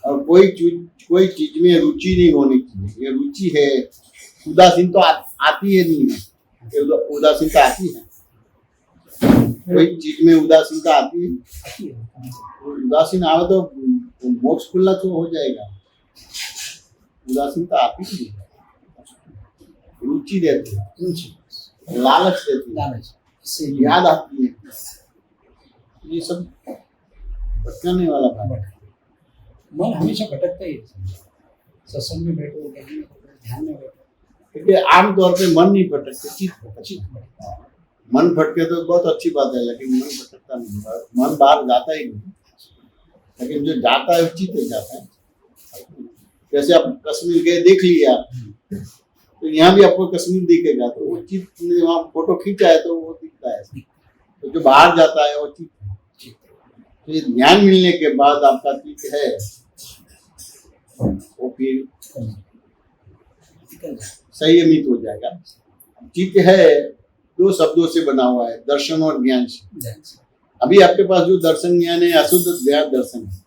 Speaker 1: और कोई चीज में रुचि नहीं होनी चाहिए। ये रुचि है, उदासीन तो आती है नहीं है, उदासीनता आती है, कोई चीज में उदासीनता आती है, उदासीन आवे तो मोक्ष खुला तो हो जाएगा, उदासीनता आती नहीं है, रुचि देती है, लालच देती है, याद आती है, ये सब भटकाने वाला काम है।
Speaker 2: मन हमेशा भटकता ही है, सत्संग में बैठो, ध्यान में बैठो,
Speaker 1: क्योंकि आमतौर पे मन नहीं भटकते, चित्त भटकता। मन भटके तो बहुत अच्छी बात है, लेकिन मन भटकता नहीं, मन बाहर जाता ही नहीं, लेकिन जो जाता है वो चित्त जाता है। जैसे आप कश्मीर गए, देख लिया, तो यहाँ भी आपको कश्मीर दिखेगा, तो वो चित्त ने वहाँ फोटो खींचा है तो वो दिखता है, तो जो बाहर जाता है वो चित्त है। तो ये ज्ञान मिलने के बाद आपका चित्त है वो फिर संयमित हो जाएगा। चित्त है 2 शब्दों से बना हुआ है, दर्शन और ज्ञान से। अभी आपके पास जो दर्शन ज्ञान है अशुद्ध ज्ञान दर्शन है,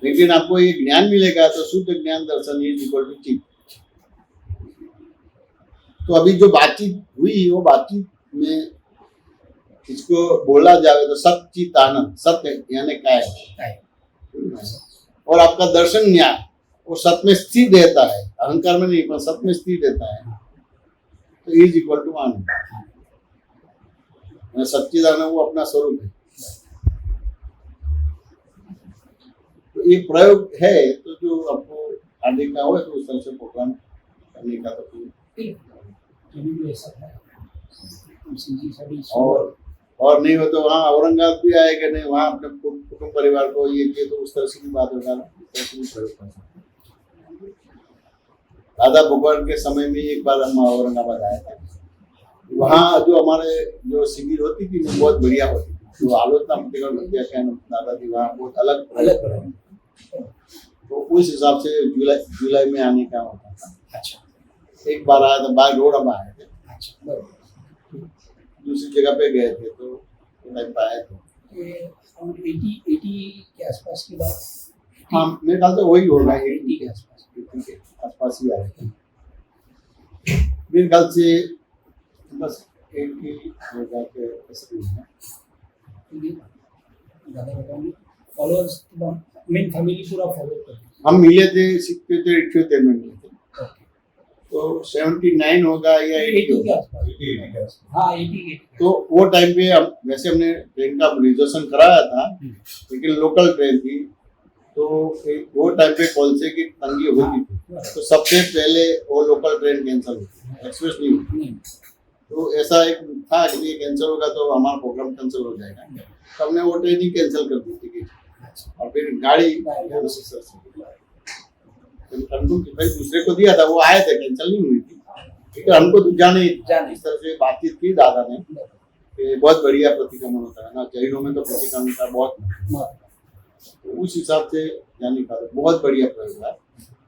Speaker 1: लेकिन आपको ये ज्ञान मिलेगा तो शुद्ध ज्ञान दर्शन इज इक्वल टू चित्त। तो अभी जो बातचीत हुई, वो बातचीत में इसको बोला जाए तो सच्चित आनंद, सत्य यानी काय, और आपका दर्शन ज्ञान वो सत्य में स्थिर रहता है, अहंकार में नहीं पर सत्य में स्थिर रहता है, तो इज इक्वल टू आनंद। सच्चिदानंद वो अपना स्वरूप है। तो ये प्रयोग है, तो जो आपको आगे का हो तो उस तरह से प्रोग्राम करने का तो और नहीं हो तो वहाँ औरंगाबाद भी आएगा, नहीं वहाँ अपने कुटुंब परिवार को ये किए, तो उस तरह से भी बात होगा ना, उस तरह से भी प्रयोग कर सकते। राधा भगवान के समय में एक बार हम औरंगाबाद आए थे, वहाँ जो हमारे जो शिविर होती थी वो बहुत बढ़िया होती थी, जो आलोचना दादा जी वहाँ बहुत अलग तो उस हिसाब से जुलाई में आने का होता था। अच्छा, एक बार आया था, बाय रोड हम आए थे, अच्छा, दूसरी जगह पे गए थे, तो आए थे
Speaker 2: 80 के आसपास की बात।
Speaker 1: हाँ, मेरे ख्याल से वही होगा, 80 के आसपास ही आए थे। मेरे ख्याल से बस एक ही होगा के असली है।
Speaker 2: दादा बताओगे फॉलोअर्स मेन फैमिली पूरा फॉलो करते
Speaker 1: हम मिले थे 77 में मिले थे,
Speaker 2: हैं।
Speaker 1: तो 79 होगा या 80
Speaker 2: 80 के
Speaker 1: होगा।
Speaker 2: आसपास। हाँ 80
Speaker 1: तो वो टाइम पे हम वैसे हमने ट्रेन का रिजर्वेशन कराया था, लेकिन लोकल ट्रेन थी, तो वो टाइम पे कोलसे की तंगी होती थी, तो सबसे पहले वो लोकल ट्रेन कैंसिल हुई, एक्सप्रेस नहीं हुई। तो ऐसा एक था कि ये कैंसिल होगा तो हमारा प्रोग्राम कैंसिल हो जाएगा, तो हमने वो ट्रेन ही कैंसिल कर दी थी। और फिर गाड़ी भाई दूसरे को दिया था, वो आए थे, कैंसिल नहीं हुई थी, ठीक है। हमको तो जाने इस तरह से बातचीत की दादा ने कि बहुत बढ़िया प्रतिक्रमण होता है ना, जैनों में तो प्रतिक्रमण का बहुत तो उस हिसाब से जाने का बहुत बढ़िया प्रयोग है।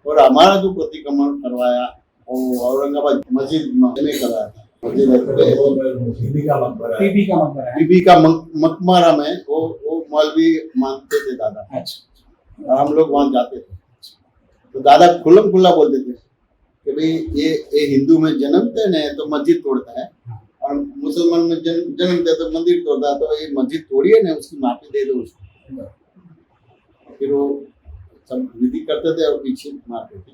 Speaker 1: और हमारा जो प्रतिक्रमण करवाया वो औरंगाबाद मस्जिद में कराया था,
Speaker 2: बीबी का मकबरा है।
Speaker 1: बीबी का मकबरा में वो मौलवी मानते थे दादा,
Speaker 2: अच्छा।
Speaker 1: और हम लोग वहां जाते थे, तो दादा खुल्लम खुल्ला बोलते थे कि भाई ये हिंदू में जन्मते हैं तो मस्जिद तोड़ता है, और मुसलमान में जन्मते तो मंदिर तोड़ता है, तो ये मस्जिद तोड़िए ना, उसकी माफी दे दो उसको। फिर वो सब विधि करते थे और पीछे मारते थे,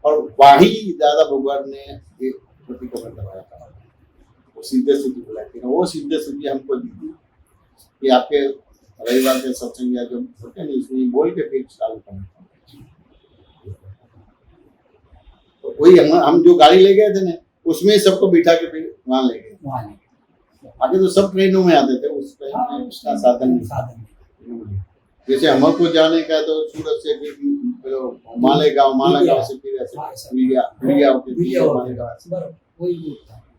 Speaker 1: और वही दादा भगवान ने ये प्रतिक्रमण करवाया था। वो सीधे सूदी बुलाए थे, वो सीधे सूदी हमको दी थी कि आपके रविवार के सत्संग या जो होते हैं इसमें बोल के फिर चालू करना। तो वही हम जो गाड़ी ले गए थे ना, उसमें सबको बिठा के फिर वहां ले गए। आगे तो सब ट्रेनों में आते थे, उस टाइम में उसका साधन नहीं। जैसे हमको जाने का तो सूरत से फिर मालेगांव से फिर ऐसे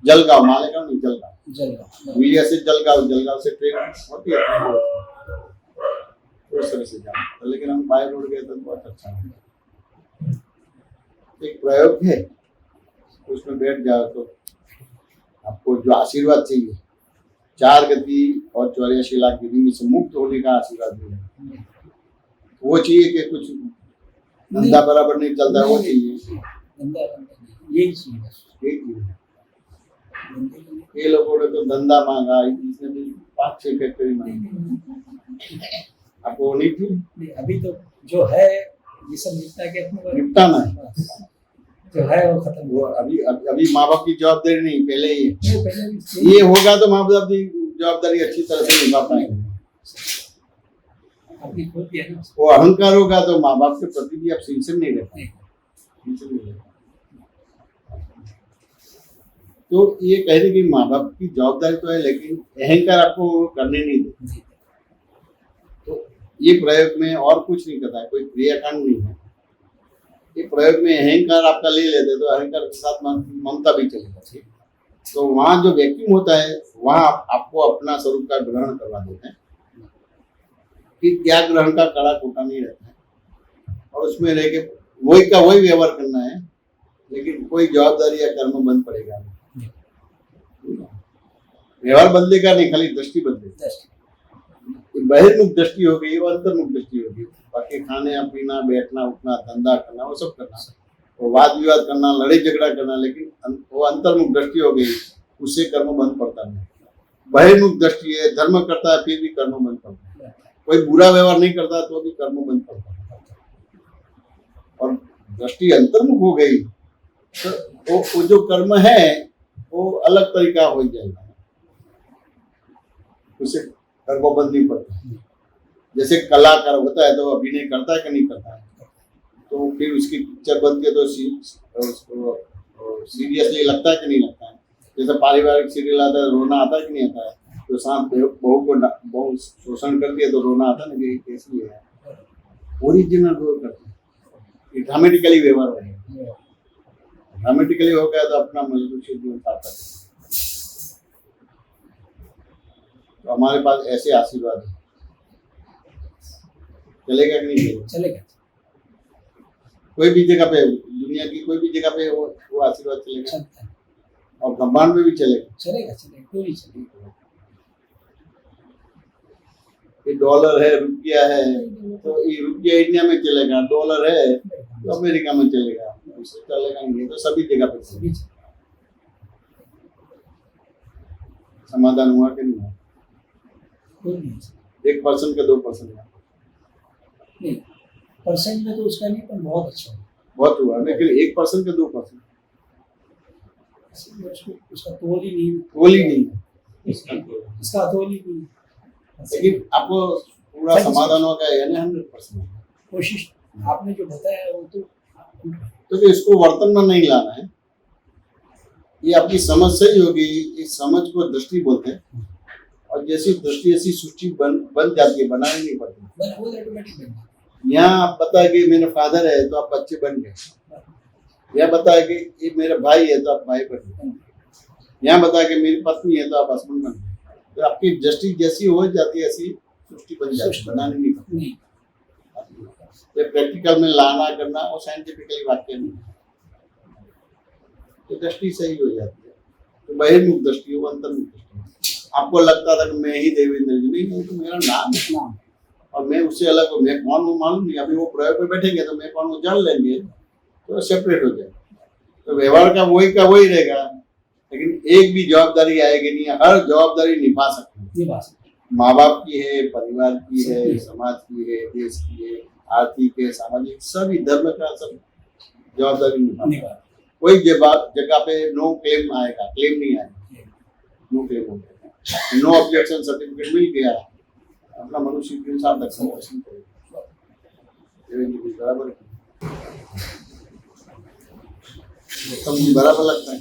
Speaker 1: जलगांव, मालेगांव नहीं जलगांव, विलिया से जलगांव से ट्रेन होती है, उस तरह से जाना। लेकिन हम बाय रोड गए तो बहुत अच्छा है। एक प्रयोग है, उसमें बैठ जाओ तो आपको जो आशीर्वाद चाहिए, 4 गति और 84 लाख गिरी से मुक्त होने का आशीर्वाद मिले, वो चाहिए कि कुछ धंधा बराबर नहीं चलता है, वो चाहिए,
Speaker 2: यही चाहिए।
Speaker 1: ये लोगों ने तो धंधा मांगा, इसने भी 5-6 फैक्ट्री मांगी, आपको नहीं थी।
Speaker 2: अभी तो जो है ये सब
Speaker 1: निपटाना है,
Speaker 2: जो है वो खत्म।
Speaker 1: वो अभी माँ बाप की जवाबदारी नहीं, पहले ही ये होगा तो माँ बाप की जवाबदारी अच्छी तरह से निभा पाएंगे। वो अहंकार होगा तो माँ बाप के प्रति भी आप सिंसियर नहीं रह पाएंगे। तो ये कहने की माँ बाप की जवाबदारी तो है, लेकिन अहंकार आपको करने नहीं देते। तो ये प्रयोग में और कुछ नहीं करता है, कोई क्रियाकांड नहीं है। ये प्रयोग में अहंकार आपका ले लेते तो अहंकार के साथ ममता भी चली जाती है। तो वहां जो व्यक्ति होता है वहां आपको अपना स्वरूप का ग्रहण करवा देते हैं, कि त्याग ग्रहण का कड़ा कोटा नहीं रहता है, और उसमें रह के वही का वही व्यवहार करना है, लेकिन कोई जवाबदारी या कर्म बंद पड़ेगा नहीं। व्यवहार बदलेगा नहीं, खाली दृष्टि बदलेगी। बहिर्मुख दृष्टि हो गई, वो अंतर्मुख दृष्टि हो गई। बाकी खाने पीना, बैठना उठना, धंधा करना, वो सब करना, वो वाद विवाद करना, लड़ाई झगड़ा करना, लेकिन वो अंतर्मुख दृष्टि हो गई, उससे कर्म बंद पड़ता नहीं। बहिर्मुख दृष्टि है, धर्म करता है फिर भी कर्म बंद पड़ता है, कोई बुरा व्यवहार नहीं करता तो भी कर्म बंद पड़ता है। और दृष्टि अंतर्मुख हो गई तो वो जो कर्म है वो अलग तरीका हो जाएगा, उसे कर्म बंद नहीं पड़ता। जैसे कलाकार होता है तो अभिनय करता है कि नहीं करता है, तो फिर उसकी पिक्चर बनती है तो उसको सीरियसली लगता है कि नहीं लगता है। जैसे पारिवारिक सीरियल आता है, रोना आता है कि नहीं आता है, तो साथ बहू को बहुत शोषण करती है तो रोना आता है ना कि कैसी है, ओरिजिनल रोल करती है। ड्रामेटिकली व्यवहार हो गया, ड्रामेटिकली हो गया तो अपना मनुष्य जीवन पाता है। तो हमारे पास ऐसे आशीर्वाद है, चलेगा कि नहीं
Speaker 2: चलेगा?
Speaker 1: कोई भी जगह पे, दुनिया की कोई भी जगह पे वो आशीर्वाद चलेगा, और ब्रह्मांड में भी चलेगा।
Speaker 2: कोई नहीं चलेगा।
Speaker 1: ये डॉलर है, रुपया है, तो ये रुपया इंडिया में चलेगा, डॉलर है तो अमेरिका में चलेगा, उससे चलेगा नहीं, तो सभी जगह पे चलेगा। समाधान हुआ कि नहीं हुआ?
Speaker 2: कोई नहीं है।
Speaker 1: 1% का 2% का
Speaker 2: नहीं, परसेंट में तो उसका नहीं, पर बहुत अच्छा है।
Speaker 1: बहुत हुआ, लेकिन 1% का 2%
Speaker 2: उसका तोल ही नहीं,
Speaker 1: तोल ही नहीं।
Speaker 2: इसका तोल ही नहीं।
Speaker 1: लेकिन आपको पूरा समाधान होगा यानी 100%।
Speaker 2: कोशिश आपने जो बताया वो
Speaker 1: तो इसको वर्तन में नहीं लाना है, ये आपकी समझ सही होगी। इस समझ को दृष्टि बोलते हैं, और जैसी दृष्टि ऐसी सृष्टि बन जाती है, बनानी नहीं पड़ती।
Speaker 2: वो ऑटोमेटिक बन जाता
Speaker 1: यहाँ आप बताए कि मेरे फादर है तो आप बच्चे बन गए, यहाँ बताया कि ये मेरा भाई है तो आप भाई बन गए, यहाँ बताया कि मेरी पत्नी है तो आप हस्बैंड बन गए। तो आपकी दृष्टि जैसी हो जाती है ऐसी सृष्टि बन जाती है, बनानी नहीं पड़ती।
Speaker 2: नहीं।
Speaker 1: ये प्रैक्टिकल में लाना करना और साइंटिफिकली वाक्य नहीं, तो दृष्टि सही हो जाती है। तो बहिर्मुख दृष्टि हो, अंतर्मुख दृष्टि। आपको लगता था कि मैं ही देवेंद्र जी, नहीं, वो तो मेरा नाम है और मैं उससे अलग हूँ। मैं कौन हूँ मालूम नहीं। अभी वो प्रयोग में बैठेंगे तो मैं कौन हूँ जान लेंगे, तो सेपरेट हो जाए। तो व्यवहार का वही रहेगा, लेकिन एक भी जवाबदारी आएगी नहीं। हर जवाबदारी निभा सकते हैं। माँ बाप की है, परिवार की है, समाज की है, देश की है, आर्थिक है, सामाजिक, सभी धर्म का सब जवाबदारी निभा। कोई जगह पे नो क्लेम आएगा, क्लेम नहीं आएगा, नो क्लेम हो गया, नो ऑब्जेक्शन सर्टिफिकेट मिल गया, अपना मनुष्य के साथ एक्शन करेगा। बराबर बराबर लगता है।